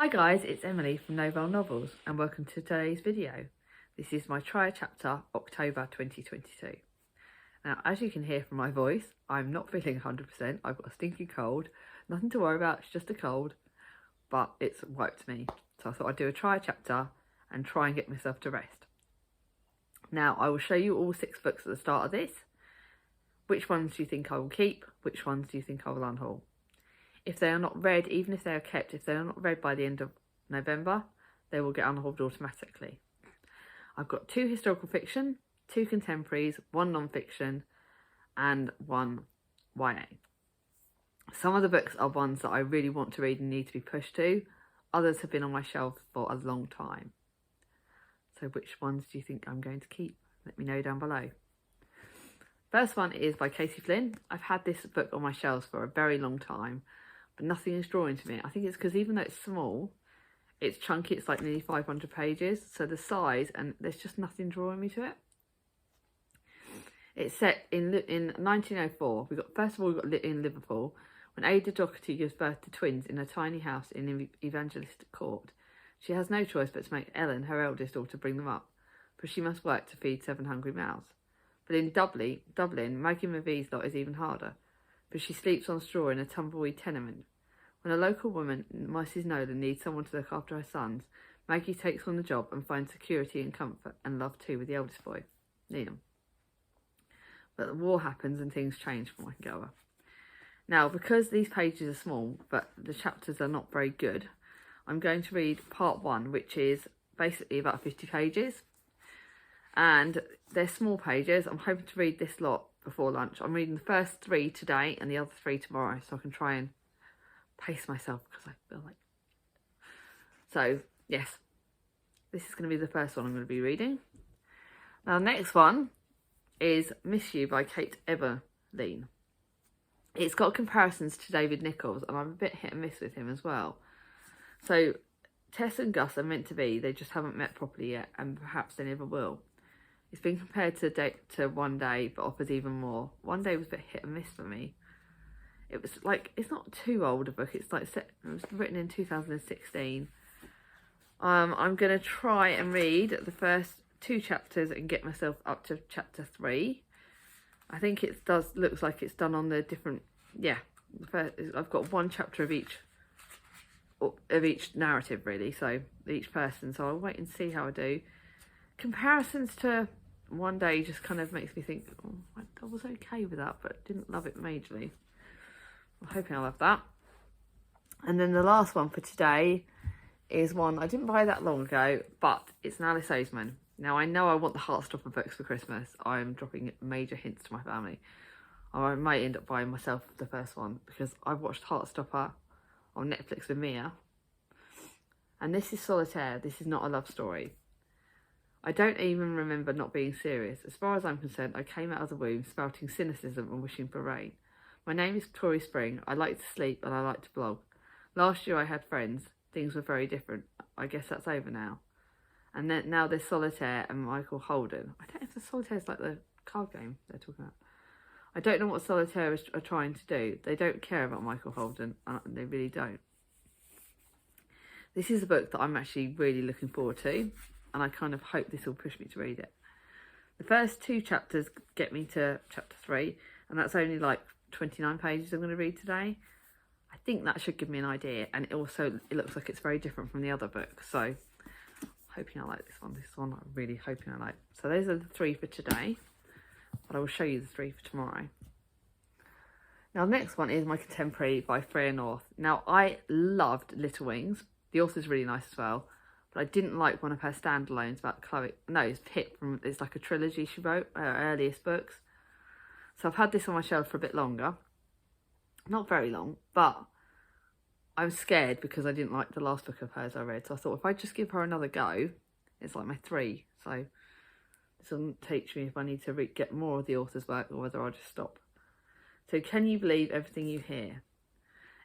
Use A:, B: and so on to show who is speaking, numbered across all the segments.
A: Hi guys, it's Emily from Novel Novels and welcome to today's video. This is my trial chapter, October 2022. Now, as you can hear from my voice, I'm not feeling 100%. I've got a stinky cold. Nothing to worry about, it's just a cold, but it's wiped me. So I thought I'd do a trial chapter and try and get myself to rest. Now, I will show you all 6 books at the start of this. Which ones do you think I will keep? Which ones do you think I will unhaul? If they are not read, even if they are kept, if they are not read by the end of November, they will get unhauled automatically. I've got 2 historical fiction, 2 contemporaries, 1 non-fiction, and 1 YA. Some of the books are ones that I really want to read and need to be pushed to. Others have been on my shelf for a long time. So which ones do you think I'm going to keep? Let me know down below. First one is by Casey Flynn. I've had this book on my shelves for a very long time, but nothing is drawing to me. I think it's because even though it's small, it's chunky, it's like nearly 500 pages, so the size, and there's just nothing drawing me to it. It's set in 1904. First of all, we've got in Liverpool, when Ada Doherty gives birth to twins in a tiny house in Evangelistic Court. She has no choice but to make Ellen, her eldest daughter, bring them up, for she must work to feed 7 hungry mouths. But in Dublin, Maggie McVee's lot is even harder, for she sleeps on straw in a tumbleweed tenement. When a local woman, Mrs. Nolan, needs someone to look after her sons, Maggie takes on the job and finds security and comfort and love too with the eldest boy, Liam. But the war happens and things change for my girl. Now, because these pages are small, but the chapters are not very good, I'm going to read part 1, which is basically about 50 pages. And they're small pages. I'm hoping to read this lot before lunch. I'm reading the first 3 today and the other 3 tomorrow, so I can try and pace myself because I feel like... So, yes, this is going to be the first one I'm going to be reading. Now, the next one is Miss You by Kate Eberlein. It's got comparisons to David Nicholls, and I'm a bit hit and miss with him as well. So, Tess and Gus are meant to be, they just haven't met properly yet, and perhaps they never will. It's been compared to One Day, but offers even more. One Day was a bit hit and miss for me. It was like, it's not too old a book. It's like it was written in 2016. I'm going to try and read the first 2 chapters and get myself up to chapter 3. I think it looks like it's done on the different, I've got 1 chapter of each narrative really, so each person. So I'll wait and see how I do. Comparisons to One Day just kind of makes me think, oh, I was okay with that, but didn't love it majorly. I'm hoping I'll love that. And then the last one for today is one I didn't buy that long ago, but it's an Alice Oseman. Now, I know I want the Heartstopper books for Christmas. I'm dropping major hints to my family. I might end up buying myself the first one because I've watched Heartstopper on Netflix with Mia. And this is Solitaire. This is not a love story. I don't even remember not being serious. As far as I'm concerned, I came out of the womb spouting cynicism and wishing for rain. My name is Tori Spring. I like to sleep and I like to blog. Last year I had friends. Things were very different. I guess that's over now. And then now there's Solitaire and Michael Holden. I don't know if the Solitaire is like the card game they're talking about. I don't know what Solitaire are trying to do. They don't care about Michael Holden. They really don't. This is a book that I'm actually really looking forward to, and I kind of hope this will push me to read it. The first 2 chapters get me to chapter 3, and that's only like 29 pages I'm going to read today. I think that should give me an idea, and it looks like it's very different from the other book, so hoping I like this one. This one I'm really hoping I like. So those are the 3 for today, but I will show you the 3 for tomorrow. Now the next one is my contemporary by Freya North. Now I loved Little Wings. The author's really nice as well, but I didn't like one of her standalones about Chloe. No, it's Pip it's like a trilogy she wrote, her earliest books. So I've had this on my shelf for a bit longer. Not very long, but I'm scared because I didn't like the last book of hers I read. So I thought if I just give her another go, it's like my 3. So this will teach me if I need to get more of the author's work or whether I'll just stop. So Can You Believe Everything You Hear?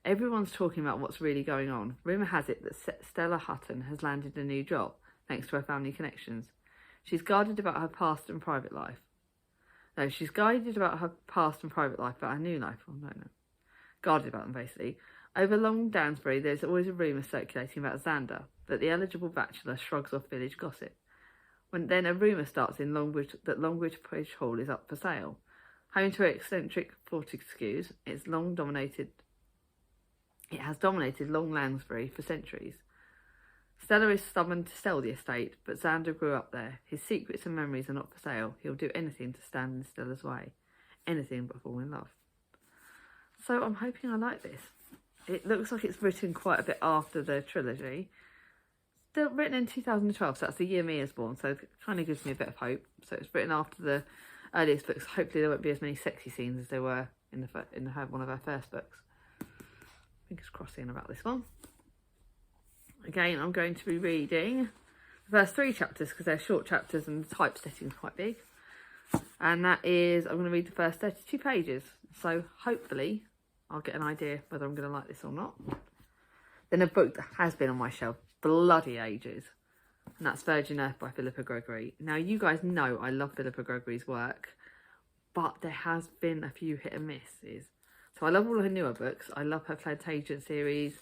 A: Everyone's talking about what's really going on. Rumour has it that Stella Hutton has landed a new job, thanks to her family connections. She's guarded about her past and private life. No, she's guided about her past and private life, but her new life. Oh, no. Guarded about them, basically. Over Long Downsbury, there's always a rumour circulating about Xander, but the eligible bachelor shrugs off village gossip. When then a rumour starts in Longbridge that Longbridge Bridge Hall is up for sale. Home to eccentric Fortescues, it has dominated Long Lansbury for centuries. Stella is stubborn to sell the estate, but Xander grew up there. His secrets and memories are not for sale. He'll do anything to stand in Stella's way. Anything but fall in love. So I'm hoping I like this. It looks like it's written quite a bit after the trilogy. Still written in 2012, so that's the year Mia's born, so it kind of gives me a bit of hope. So it's written after the earliest books. Hopefully there won't be as many sexy scenes as there were in one of our first books. Fingers crossing about this one. Again, I'm going to be reading the first 3 chapters because they're short chapters and the typesetting is quite big. And that is, I'm going to read the first 32 pages. So hopefully I'll get an idea whether I'm going to like this or not. Then a book that has been on my shelf bloody ages, and that's Virgin Earth by Philippa Gregory. Now, you guys know I love Philippa Gregory's work, but there has been a few hit and misses. So I love all of her newer books. I love her Plantagenet series.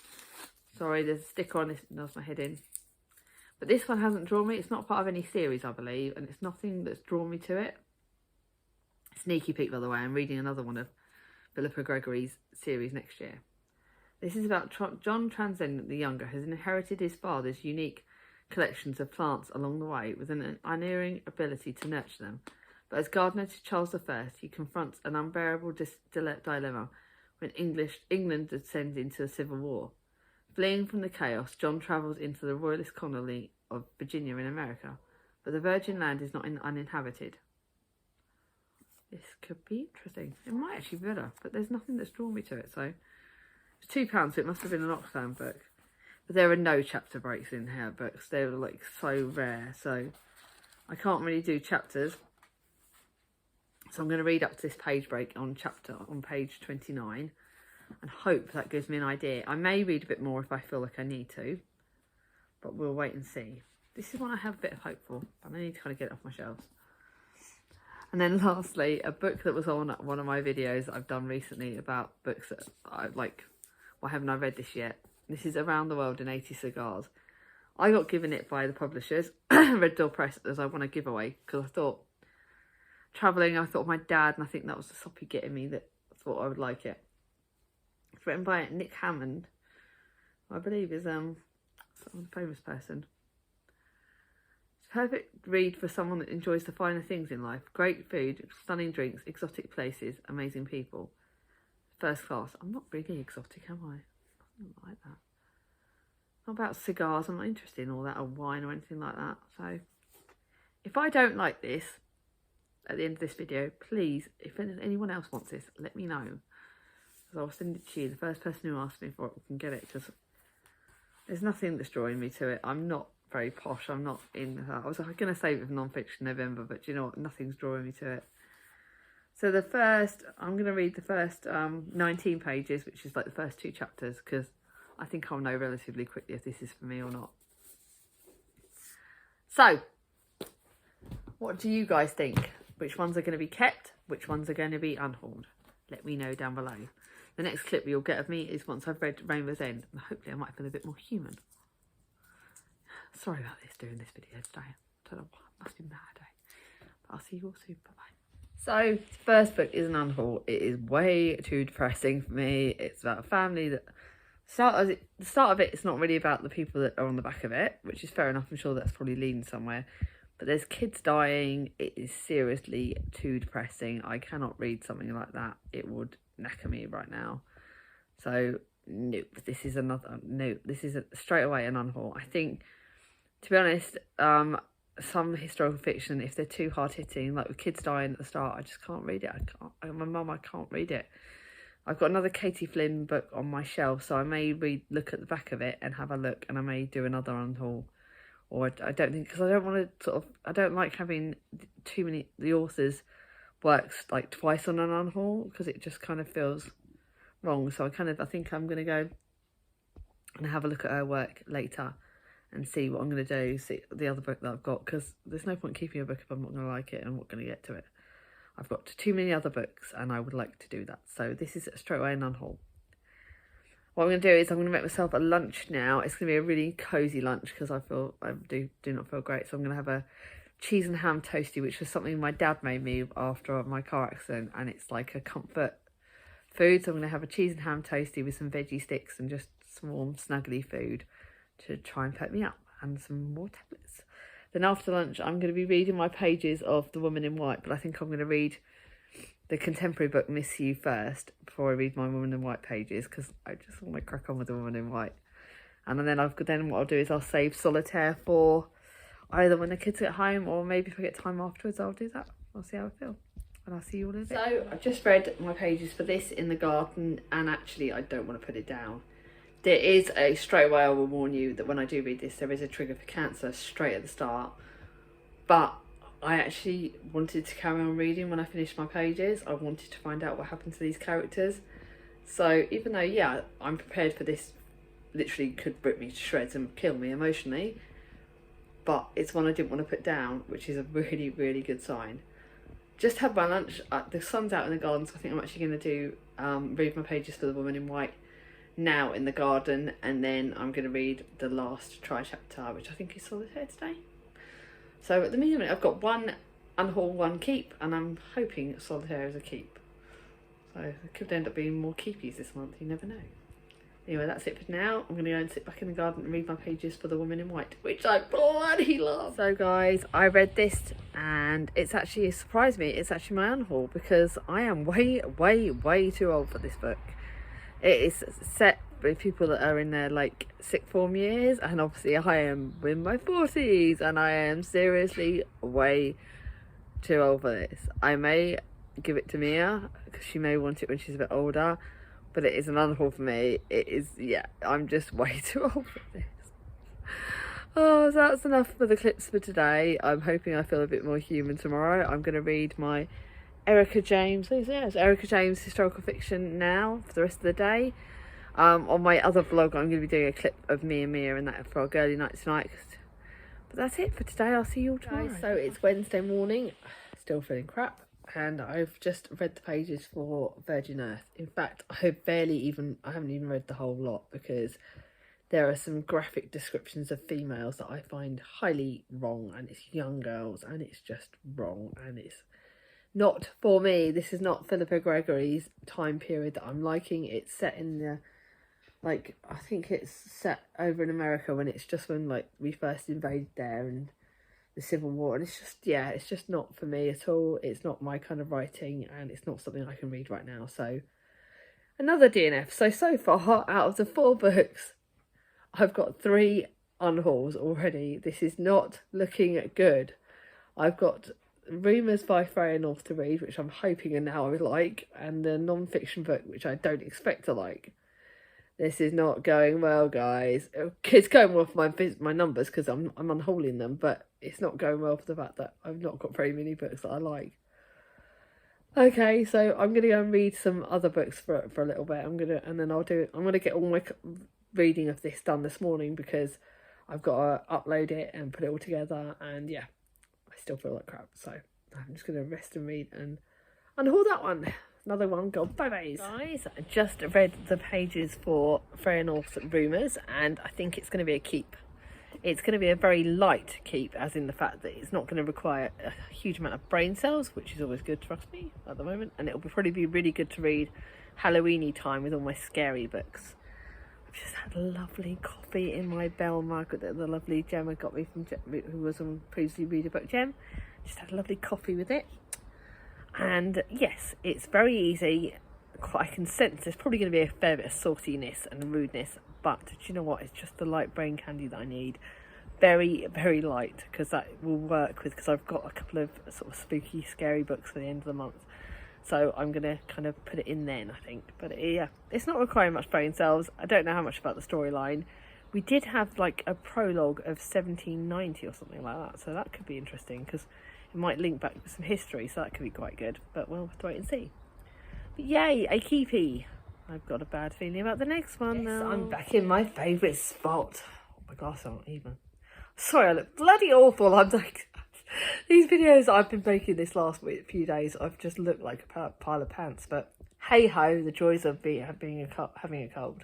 A: Sorry, there's a sticker on this that does my head in. But this one hasn't drawn me. It's not part of any series, I believe, and it's nothing that's drawn me to it. Sneaky peek, by the way, I'm reading another one of Philippa Gregory's series next year. This is about John Transcendent the Younger has inherited his father's unique collections of plants along the way with an unerring ability to nurture them. But as gardener to Charles I, he confronts an unbearable dilemma when England descends into a civil war. Fleeing from the chaos, John travels into the royalist colony of Virginia in America, but the Virgin land is not uninhabited. This could be interesting. It might actually be better, but there's nothing that's drawn me to it, so... It's £2, so it must have been an Oxfam book. But there are no chapter breaks in her books. They're like so rare, so I can't really do chapters. So I'm going to read up to this page break on page 29 and hope that gives me an idea. I may read a bit more if I feel like I need to, but we'll wait and see. This is one I have a bit of hope for, but I need to kind of get it off my shelves. And then lastly, a book that was on one of my videos that I've done recently about books that I like. Why haven't I read this yet? This is Around the World in 80 Cigars. I got given it by the publishers, Red Door Press, as I want a giveaway, because I thought, travelling, I thought of my dad, and I think that was the soppy getting me that I thought I would like it. It's written by Nick Hammond, who I believe is a famous person. It's a perfect read for someone that enjoys the finer things in life. Great food, stunning drinks, exotic places, amazing people. First class. I'm not really exotic, am I? I don't like that. Not about cigars. I'm not interested in all that, or wine or anything like that. So if I don't like this at the end of this video, please, if anyone else wants this, let me know, because I'll send it to you. The first person who asks me for it can get it, because there's nothing that's drawing me to it. I'm not very posh. I'm not in... I was going to save it for non-fiction November, but you know what? Nothing's drawing me to it. So I'm going to read the first 19 pages, which is like the first 2 chapters, because I think I'll know relatively quickly if this is for me or not. So, what do you guys think? Which ones are going to be kept? Which ones are going to be unhauled? Let me know down below. The next clip you'll get of me is once I've read Rainbow's End, and hopefully I might feel a bit more human. Sorry about this, doing this video today. I don't know why, it must be mad, eh? But I'll see you all soon. Bye-bye. So, the first book is an unhaul. It is way too depressing for me. It's about a family that... The start of it, it's not really about the people that are on the back of it, which is fair enough. I'm sure that's probably leading somewhere. But there's kids dying. It is seriously too depressing. I cannot read something like that. It would knacker me right now. So, nope. This is straight away an unhaul. I think, to be honest... some historical fiction, if they're too hard-hitting, like with kids dying at the start, I just can't read it. My mum, I can't read it. I've got another Katie Flynn book on my shelf, so I may look at the back of it and have a look, and I may do another unhaul. Or I don't think, because I don't want to I don't like having too many, the author's works like twice on an unhaul, because it just kind of feels wrong. So I think I'm going to go and have a look at her work later and see what I'm going to do, see the other book that I've got, because there's no point keeping a book if I'm not going to like it and I'm not going to get to it. I've got too many other books and I would like to do that. So this is straight away an unhaul. What I'm going to do is I'm going to make myself a lunch now. It's going to be a really cosy lunch because I do not feel great. So I'm going to have a cheese and ham toasty, which was something my dad made me after my car accident, and it's like a comfort food. So I'm going to have a cheese and ham toasty with some veggie sticks and just some warm snuggly food to try and perk me up, and some more tablets. Then after lunch I'm going to be reading my pages of The Woman in White, but I think I'm going to read the contemporary book Miss You first before I read my Woman in White pages, because I just want to crack on with The Woman in White. And then what I'll do is I'll save Solitaire for either when the kids get home, or maybe if I get time afterwards I'll do that. I'll see how I feel, and I'll see you all in a bit. So I've just read my pages for this in the garden, and actually I don't want to put it down. There is straight away I will warn you that when I do read this there is a trigger for cancer straight at the start, but I actually wanted to carry on reading when I finished my pages. I wanted to find out what happened to these characters. So even though, yeah, I'm prepared for this, literally could rip me to shreds and kill me emotionally, but it's one I didn't want to put down, which is a really, really good sign. Just had my lunch. The sun's out in the garden, so I think I'm actually going to do read my pages for The Woman in White now in the garden, and then I'm going to read the last chapter, which I think is Solitaire today. So at the moment I've got one unhaul, one keep, and I'm hoping Solitaire is a keep. So it could end up being more keepies this month, you never know. Anyway, that's it for now. I'm going to go and sit back in the garden and read my pages for The Woman in White, which I bloody love. So guys, I read this and it surprised me. It's actually my unhaul, because I am way, way, way too old for this book. It is set with people that are in their like sixth form years, and obviously I am in my 40s, and I am seriously way too old for this. I may give it to Mia because she may want it when she's a bit older, but it is an unhaul for me. It is, yeah, I'm just way too old for this. Oh, so that's enough for the clips for today. I'm hoping I feel a bit more human tomorrow. I'm going to read my Erica James historical fiction now for the rest of the day. On my other vlog I'm going to be doing a clip of me and Mia and that for our girly night tonight. But that's it for today. I'll see you all tomorrow. Guys, so it's Wednesday morning, still feeling crap, and I've just read the pages for Virgin Earth. In fact, I haven't even read the whole lot, because there are some graphic descriptions of females that I find highly wrong, and it's young girls, and it's just wrong, and it's not for me. This is not Philippa Gregory's time period that I'm liking. It's set in the, like, I think it's set over in America when we first invaded there, and the Civil War, and it's just, yeah, it's just not for me at all. It's not my kind of writing, and it's not something I can read right now. So another DNF. So far out of the 4 books I've got 3 unhauls already. This is not looking good. I've got Rumours by Freya North to read, which I'm hoping and now I like, and the non-fiction book, which I don't expect to like. This is not going well, guys. It's going well for my numbers because I'm unhauling them, but it's not going well for the fact that I've not got very many books that I like. Okay, so I'm gonna go and read some other books for a little bit. I'm gonna get all my reading of this done this morning, because I've got to upload it and put it all together, and yeah, I still feel like crap, so I'm just gonna rest and read and unhaul that one. Another one gone. Bye bye. Guys, I just read the pages for Freya North's Rumours, and I think it's going to be a keep. It's going to be a very light keep, as in the fact that it's not going to require a huge amount of brain cells, which is always good, trust me, at the moment. And it'll probably be really good to read Halloweeny time with all my scary books. I've just had a lovely coffee in my Bell mug that the lovely Gemma got me from who was on previously Read a Book Gem. Just had a lovely coffee with it. And yes, it's very easy. I can sense there's probably going to be a fair bit of sauciness and rudeness, but do you know what? It's just the light brain candy that I need. Very, very light, because that will work with, because I've got a couple of sort of spooky, scary books for the end of the month. So I'm going to kind of put it in then, I think. But yeah, it's not requiring much brain cells. I don't know how much about the storyline. We did have like a prologue of 1790 or something like that, so that could be interesting, because it might link back with some history, so that could be quite good, but we'll have to wait and see. But yay, a keepy. I've got a bad feeling about the next one now. I'm back in my favourite spot. Oh, my glasses aren't even. Sorry, I look bloody awful. I'm like, these videos I've been making this last few days, I've just looked like a pile of pants, but hey ho, the joys of having a cold.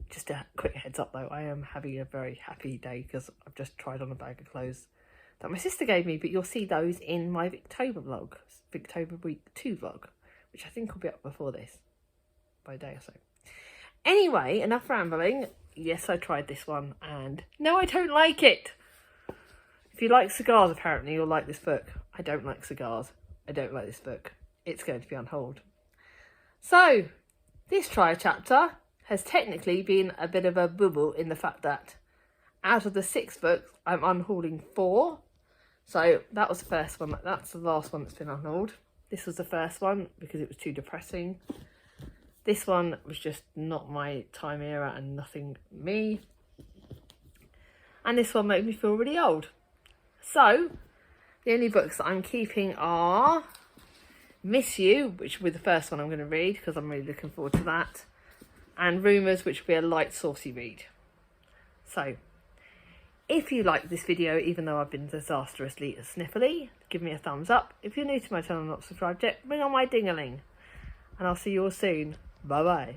B: Just a quick heads up though, I am having a very happy day because I've just tried on a bag of clothes that my sister gave me, but you'll see those in my Victober vlog, Victober week 2 vlog, which I think will be up before this by a day or so. Anyway, enough rambling. Yes, I tried this one and no, I don't like it. If you like cigars, apparently you'll like this book. I don't like cigars. I don't like this book. It's going to be on hold. So, this try chapter has technically been a bit of a bubble in the fact that out of the 6 books, I'm unhauling 4. So that was the first one. That's the last one that's been unhauled. This was the first one because it was too depressing. This one was just not my time era and nothing me. And this one made me feel really old. So the only books that I'm keeping are Miss You, which will be the first one I'm going to read because I'm really looking forward to that. And Rumours, which will be a light, saucy read. So, if you like this video, even though I've been disastrously sniffly, give me a thumbs up. If you're new to my channel and not subscribed yet, ring on my ding-a-ling. And I'll see you all soon. Bye-bye.